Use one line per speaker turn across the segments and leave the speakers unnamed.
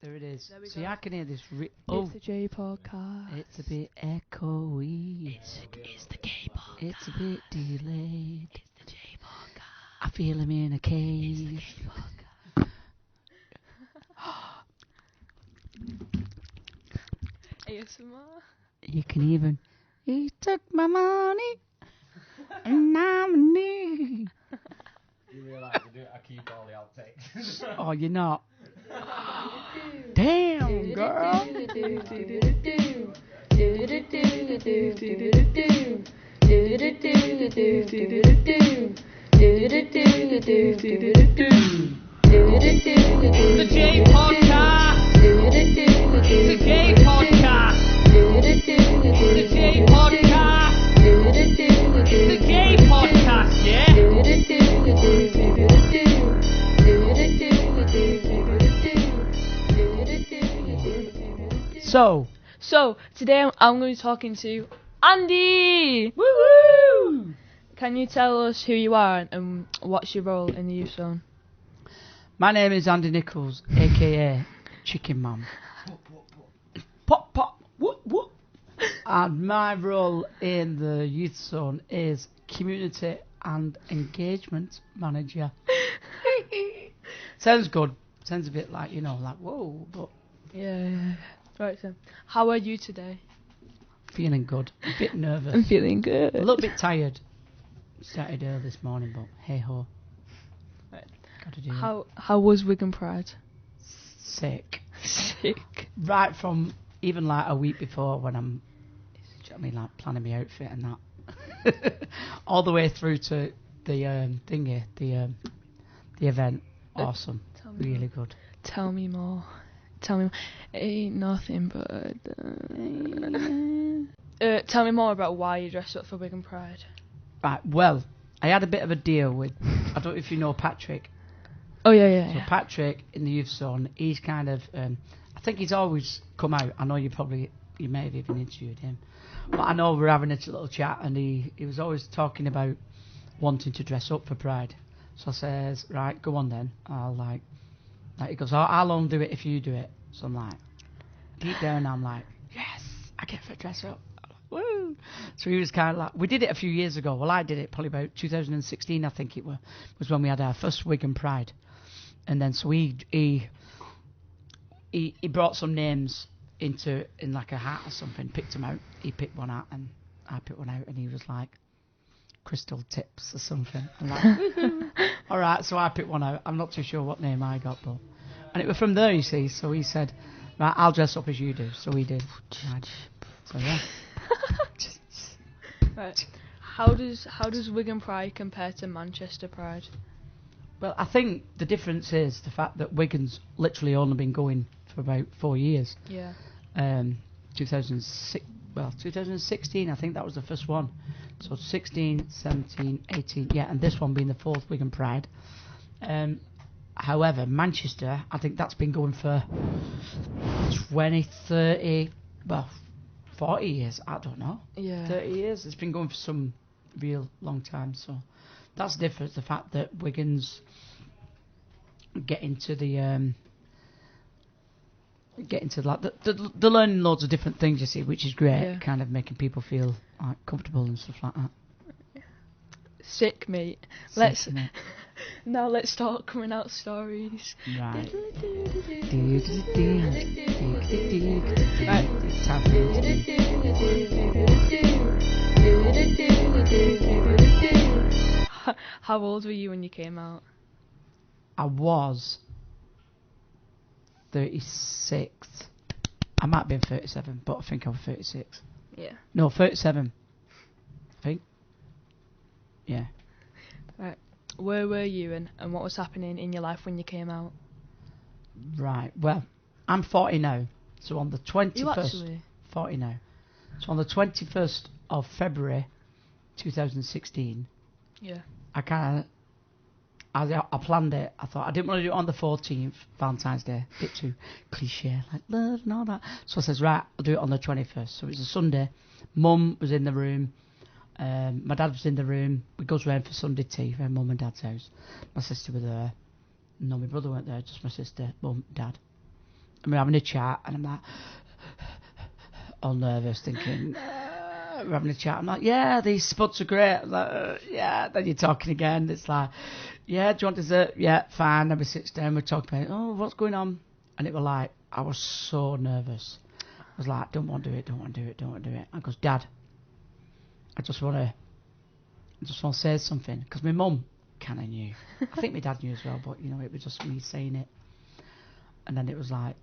There it is.
There we
See,
go.
I can hear this.
It's the J podcast.
It's a bit echoey.
It's the K podcast.
It's a bit delayed.
It's the J podcast.
I feel him in a cave.
It's the K podcast. ASMR.
You can even. He took my money, and I'm in need.
You realise I keep all the outtakes.
Oh, you're not. Damn, girl.
The J podcast. The J podcast. The J podcast. The J podcast, yeah. So today I'm going to be talking to Andy.
Woo-hoo!
Can you tell us who you are and what's your role in the youth zone?
My name is Andy Nichols, a.k.a. Chicken Mum. Pop, pop, whoop, whoop. And my role in the youth zone is Community and Engagement Manager. Sounds good. Sounds a bit like, like, whoa, but
Yeah. Right then. How are you today?
feeling good. A bit nervous.
I'm feeling good.
A little bit tired. Started early this morning, but hey ho.
Right.
Gotta do it.
How was Wigan Pride?
Sick.
Sick.
Right from even like a week before when I'm, do you know what I mean, like planning my outfit and that, all the way through to the thingy, the event. Awesome.
Tell me
Really
more.
good.
Tell me more. Tell me more. Ain't nothing but. Tell me more about why you dressed up for Wigan Pride.
Right. Well, I had a bit of a deal with. I don't know if you know Patrick.
Oh yeah.
So Patrick in the youth zone, he's kind of. I think he's always come out. I know you may have even interviewed him, but I know we're having a little chat, and he was always talking about wanting to dress up for Pride. So I says, right, go on then. I'll like he goes, I'll only do it if you do it. So I'm like, deep down, I'm like, yes, I get to dress up. I'm like, woo! So he was kind of like, we did it a few years ago. Well, I did it probably about 2016, I think it was when we had our first Wigan Pride. And then so he brought some names in like a hat or something, picked them out. He picked one out and I picked one out, and he was like, Crystal Tips or something. I'm like, all right, so I picked one out. I'm not too sure what name I got, but and it was from there, you see. So he said, right, I'll dress up as you do. So he did. So yeah.
Right. How does Wigan Pride compare to Manchester Pride?
Well, I think the difference is the fact that Wigan's literally only been going for about 4 years.
Yeah.
2016, I think that was the first one. So 16, 17, 18, yeah, and this one being the fourth Wigan Pride. However, Manchester, I think that's been going for 20, 30, 40 years, I don't know.
Yeah.
30 years, it's been going for some real long time, so that's the difference, the fact that Wigan's getting to like the learning loads of different things, you see, which is great.
Yeah.
Kind of making people feel like comfortable and stuff like that.
Sick, mate.
Sick, mate.
Now let's start coming out stories.
Right.
Right.
It's time for you to
How old were you when you came out?
I was 36. I might have been 37, but I think I was 36.
Yeah.
No, 37. I think. Yeah.
Right. Where were you and what was happening in your life when you came out?
Right. Well, I'm 40 now. So on the 21st.
You actually?
40 now. So on the 21st of February 2016,
Yeah.
I planned it. I thought I didn't want to do it on the 14th, Valentine's Day. A bit too cliche, like love and all that. So I says, right, I'll do it on the 21st. So it was a Sunday. Mum was in the room. My dad was in the room. We goes round for Sunday tea around Mum and Dad's house. My sister was there. No, my brother weren't there, just my sister, Mum, Dad. and we're having a chat, and I'm like, all nervous, thinking, we're having a chat. I'm like, yeah, these spuds are great. I'm like, yeah. Then you're talking again. It's like, yeah, do you want dessert? Yeah, fine. Then we sit down, we're talking about, oh, what's going on? And it was like, I was so nervous. I was like, don't want to do it, don't want to do it, don't want to do it. I goes, Dad, I just want to say something, because my mum kind of knew. I think my dad knew as well, but you know, it was just me saying it. And then it was like,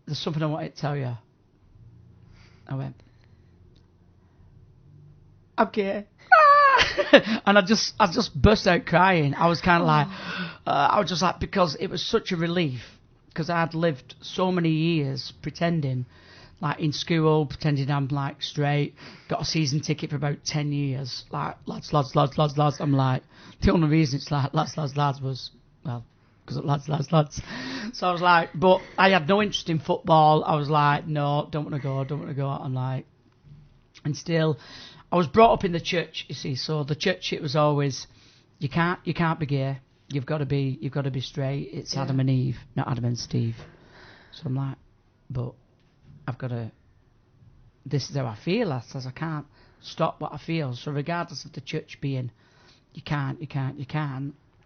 there's something I wanted to tell you. I went, I'm gay. And I just burst out crying. I was kind of like, I was just like, because it was such a relief, because I had lived so many years pretending, like in school, pretending I'm like straight, got a season ticket for about 10 years, like lads. I'm like, the only reason it's like lads was, well, because of lads. So I was like, but I had no interest in football. I was like, no, don't want to go. I'm like, and still, I was brought up in the church, you see. So the church, it was always, you can't be gay. You've got to be straight. It's Adam and Eve, not Adam and Steve. So I'm like, but I've got to. This is how I feel. I says I can't stop what I feel. So regardless of the church being, you can't.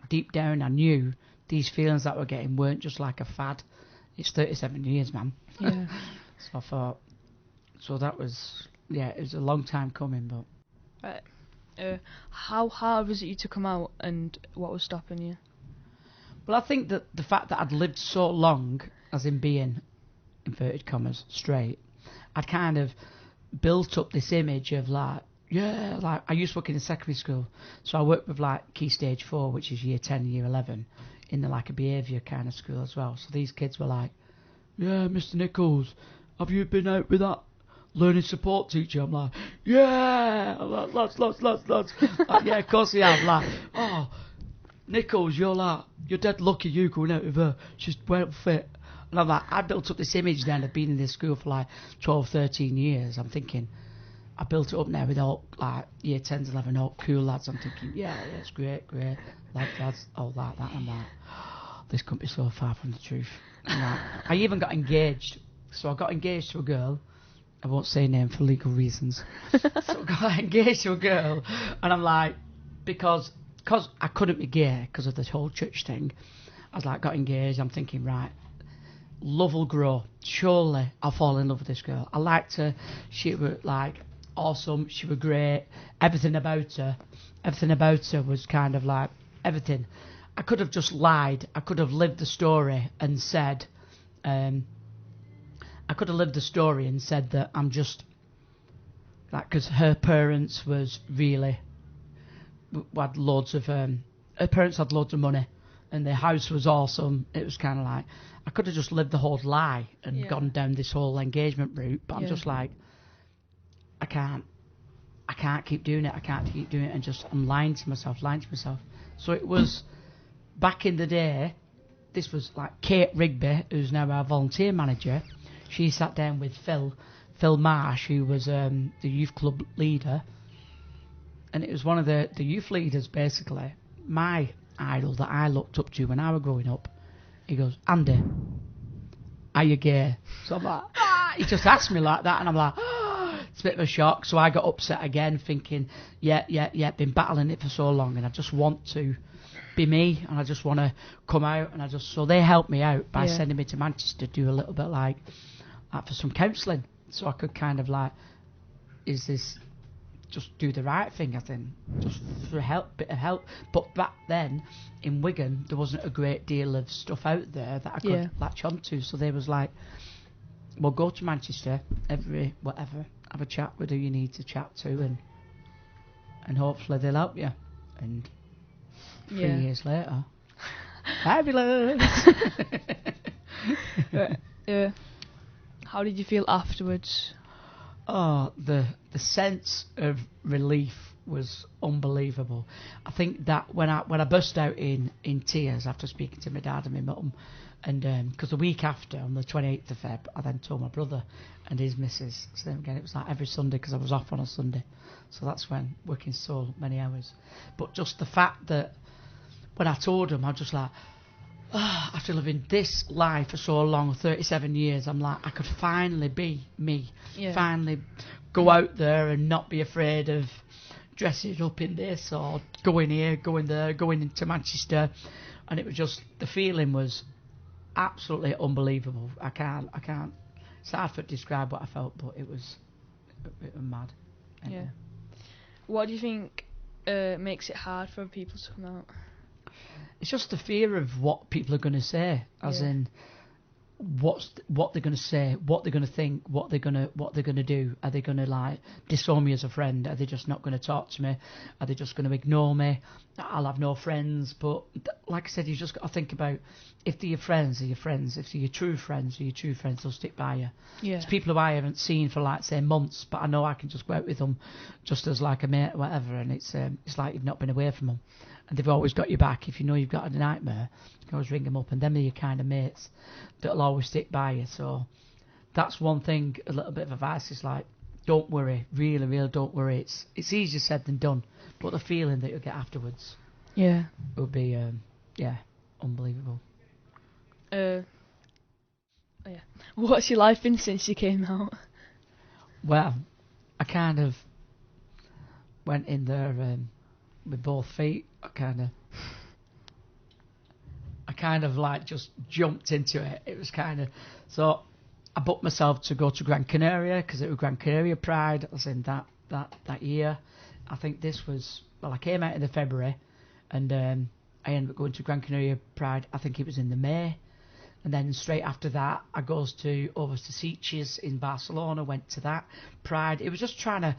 Deep down, I knew these feelings that we're getting weren't just like a fad. It's 37 years, man.
Yeah.
So I thought. So that was, it was a long time coming, but.
Right. How hard was it you to come out, and what was stopping you?
Well, I think that the fact that I'd lived so long, as in being, inverted commas, straight, I'd kind of built up this image of like, like I used to work in a secondary school, so I worked with like Key Stage 4, which is year 10, year 11, in the like a behaviour kind of school as well. So these kids were like, yeah, Mr. Nichols, have you been out with that learning support teacher? I'm like, yeah, I'm like, lots. Like, yeah, of course we have. Like, oh, Nichols, you're dead lucky you going out with her. She's well fit. And I'm like, I built up this image then of being in this school for like 12, 13 years. I'm thinking, I built it up now with all like year 10s, 11, all cool lads. I'm thinking, yeah, it's great. Lads, all that. I'm like, this couldn't be so far from the truth. And I even got engaged. So I got engaged to a girl. I won't say her name for legal reasons. So I got engaged to a girl, and I'm like, because I couldn't be gay because of this whole church thing, I was like, got engaged. I'm thinking, right, love will grow. Surely I'll fall in love with this girl. I liked her. She was like awesome. She was great. Everything about her was kind of like everything. I could have just lied. I could have lived the story and said, that I'm just like, because her parents was really had loads of her parents had loads of money, and their house was awesome. It was kind of like I could have just lived the whole lie and gone down this whole engagement route, but I'm just like, I can't keep doing it. And just I'm lying to myself. So it was back in the day. This was like Kate Rigby, who's now our volunteer manager. She sat down with Phil Marsh, who was the youth club leader, and it was one of the youth leaders, basically, my idol that I looked up to when I was growing up. He goes, Andy, are you gay? So I'm like, he just asked me like that, and I'm like, it's a bit of a shock. So I got upset again, thinking, been battling it for so long, and I just want to be me, and I just want to come out, and so they helped me out by sending me to Manchester to do a little bit like for some counselling, so I could kind of like, is this just do the right thing, I think, just for bit of help. But back then in Wigan there wasn't a great deal of stuff out there that I could latch onto, so they was like, well, go to Manchester every whatever, have a chat with who you need to chat to, and hopefully they'll help you. And 3 years later, fabulous.
How did you feel afterwards?
Oh, the sense of relief was unbelievable. I think that when I burst out in tears after speaking to my dad and my mum, and because the week after, on the 28th of Feb, I then told my brother and his missus. So then again, it was like every Sunday because I was off on a Sunday, so that's when working so many hours. But just the fact that when I told him, I was just like, after living this life for so long, 37 years, I'm like, I could finally be me.
Yeah.
Finally go out there and not be afraid of dressing up in this or going here, going there, going into Manchester. And it was just, the feeling was absolutely unbelievable. I can't, it's hard to describe what I felt, but it was mad. Anyway.
Yeah. What do you think makes it hard for people to come out?
It's just the fear of what people are going to say, as in what they're going to say, what they're going to think, what they're going to do. Are they going to like disown me as a friend? Are they just not going to talk to me? Are they just going to ignore me? I'll have no friends. But like I said, you just got to think about, if they're your friends, they're your friends. If they're your true friends, they're your true friends. They'll stick by you.
Yeah.
It's people who I haven't seen for like say months, but I know I can just go out with them just as like a mate or whatever, and it's like you've not been away from them. And they've always got your back. If you know you've got a nightmare, you can always ring them up, and them are your kind of mates that'll always stick by you. So that's one thing, a little bit of advice is like, don't worry, really, really don't worry. It's easier said than done, but the feeling that you'll get afterwards will be, unbelievable.
What's your life been since you came out?
Well, I kind of went in there with both feet. I kind of like just jumped into it. It was kind of, so I booked myself to go to Gran Canaria because it was Gran Canaria Pride. I was in that year. I think this was, well, I came out in the February, and I ended up going to Gran Canaria Pride. I think it was in the May. And then straight after that, I goes over to Sitges in Barcelona, went to that Pride. It was just trying to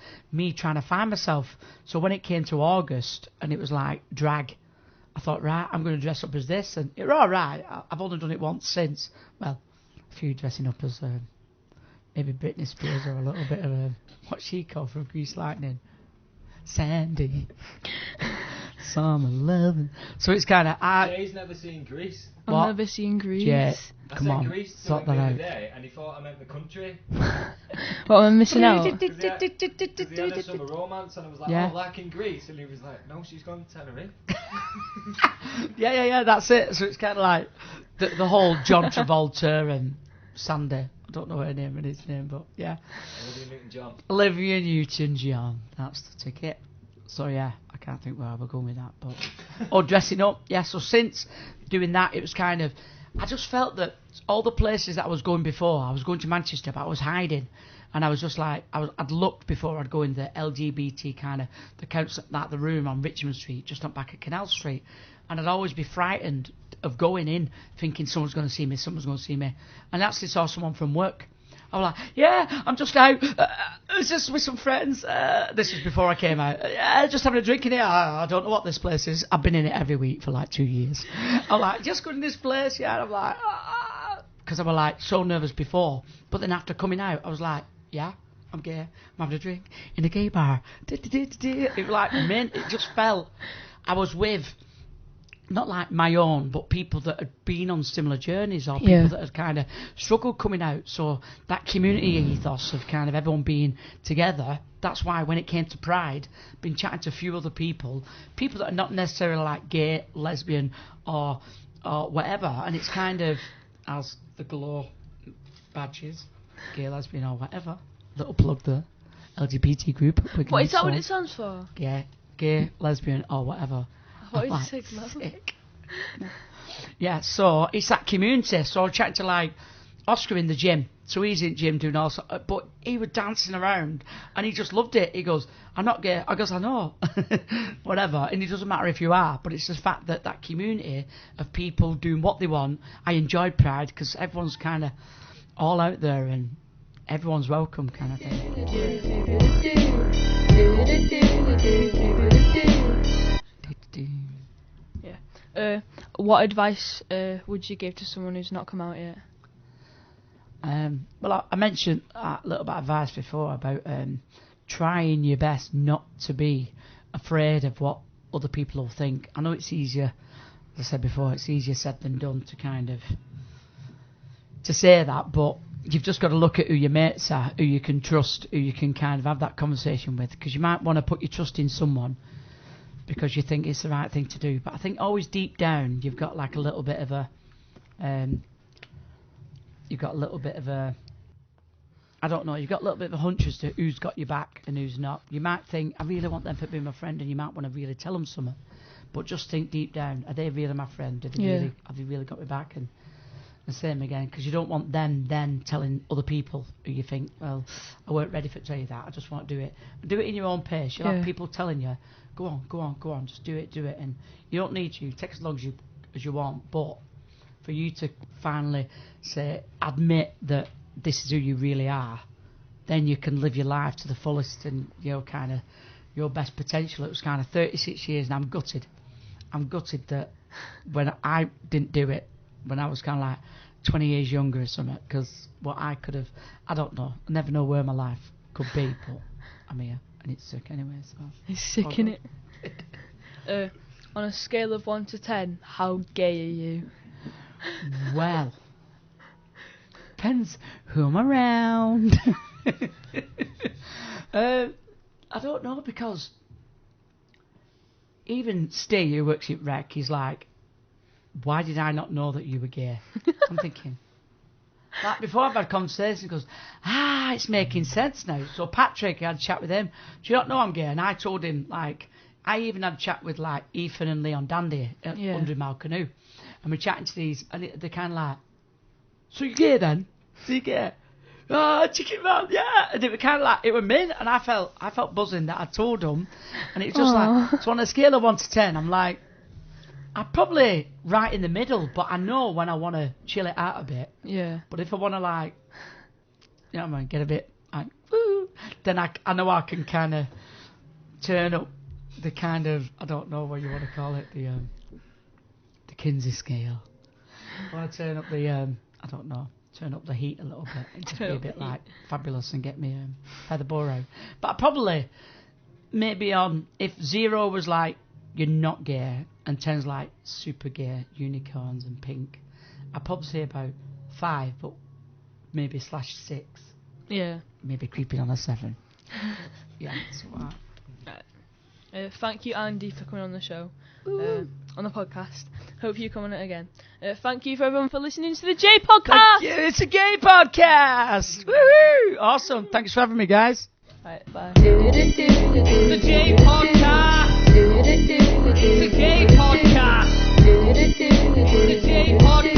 find myself. So when it came to August and it was like drag, I thought, right, I'm going to dress up as this. And it was all right. I've only done it once since. Well, a few dressing up as maybe Britney Spears or a little bit of what's she called from Grease Lightning? Sandy. Summer loving. So it's kind of...
Jay's never seen Grease.
I've never seen Grease.
Yeah,
I
come
said
on,
Grease to
sort
him
that
the other
out.
day, and he thought I meant the country.
What, am I missing out?
Because he had a summer romance, and I was like,
Yeah.
oh, like in Greece, and he was like, no, she's gone to Tenerife.
Yeah, that's it. So it's kind of like the whole John Travolta and Sandy. I don't know her name and his name, but yeah.
Olivia Newton-John.
Olivia Newton-John. That's the ticket. So yeah, I can't think where we're going with that, but dressing up. Yeah. So since doing that, it was kind of, I just felt that all the places that I was going before, I was going to Manchester, but I was hiding, and I was just like, I'd looked before I'd go in the LGBT kind of the council, like the room on Richmond Street, just on back of Canal Street, and I'd always be frightened of going in, thinking someone's going to see me, and actually saw someone from work. I was like, yeah, I'm just out, just with some friends. This was before I came out. Just having a drink in here. I don't know what this place is. I've been in it every week for like 2 years. I'm like, just going to this place, yeah. And I'm like, because I was like so nervous before. But then after coming out, I was like, yeah, I'm gay. I'm having a drink in a gay bar. It was like mint. It just felt, I was with, not like my own, but people that had been on similar journeys, or people that had kind of struggled coming out. So that community ethos of kind of everyone being together, that's why when it came to Pride, been chatting to a few other people that are not necessarily like gay, lesbian, or whatever, and it's kind of, as the Glow badges, gay, lesbian, or whatever, little plug there, LGBT group.
What is that what it stands for?
Gay, lesbian, or whatever.
What is
Like,
Sigma?
sick. Yeah, so it's that community. So I chatted to like Oscar in the gym. So he's in the gym doing all sorts, but he was dancing around and he just loved it. He goes, I'm not gay. I goes, I know. Whatever. And it doesn't matter if you are, but it's the fact that that community of people doing what they want. I enjoyed Pride because everyone's kind of all out there and everyone's welcome kind of thing.
Yeah. What advice would you give to someone who's not come out yet?
Well, I mentioned a little bit of advice before about trying your best not to be afraid of what other people will think. I know it's easier, as I said before, it's easier said than done to kind of to say that, but you've just got to look at who your mates are, who you can trust, who you can kind of have that conversation with, because you might want to put your trust in someone because you think it's the right thing to do. But I think always deep down you've got like a little bit of a, I don't know, you've got a little bit of a hunch as to who's got your back and who's not. You might think, I really want them to be my friend, and you might want to really tell them something. But just think deep down, are they really my friend? Have they really got my back? And the same again, because you don't want them then telling other people who you think, well, I weren't ready for to tell you that, I just want to do it. Do it in your own pace. You'll have people telling you, go on, just do it. And you don't need to, take as long as you want, but for you to finally admit that this is who you really are, then you can live your life to the fullest and, kind of your best potential. It was kind of 36 years and I'm gutted that when I didn't do it when I was kind of like 20 years younger or something, because what I could have, I don't know, I never know where my life could be, but I'm here and it's sick anyway, so.
It's sick, innit? On a scale of 1 to 10, how gay are you?
Well, depends who I'm around. I don't know, because even Steve, who works at Rec, he's like, why did I not know that you were gay? I'm thinking, like, before I've had conversations, he goes, it's making sense now. So Patrick, I had a chat with him, do you not know I'm gay? And I told him, like, I even had a chat with, like, Ethan and Leon Dandy at 100 Mile Canoe. And we're chatting to these, and they're kind of like, so you're gay then? So you're gay? Oh, chicken man, yeah. And it was kind of like, it was min, and I felt buzzing that I told them. And it was just like, so on a scale of 1 to 10, I'm like, I'm probably right in the middle, but I know when I want to chill it out a bit.
Yeah.
But if I want to, like, you know what I mean, get a bit, like, woo, then I know I can kind of turn up the kind of, I don't know what you want to call it, the Kinsey scale. I want to turn up the, I don't know, turn up the heat a little bit and just be a bit like fabulous and get me Heather Borough. But I probably, maybe if 0 was like, you're not gay, and 10's like super gay, unicorns and pink, I'd probably say about 5, but maybe /6.
Yeah.
Maybe creeping on a 7. Yeah, that's what.
Thank you, Andy, for coming on the show, on the podcast. Hope you come on it again. Thank you for everyone for listening to the J Podcast.
Thank you, it's a gay podcast. Woohoo! Awesome. Thanks for having me, guys.
Right, bye.
The J Podcast. The gay podcast. The J Podcast.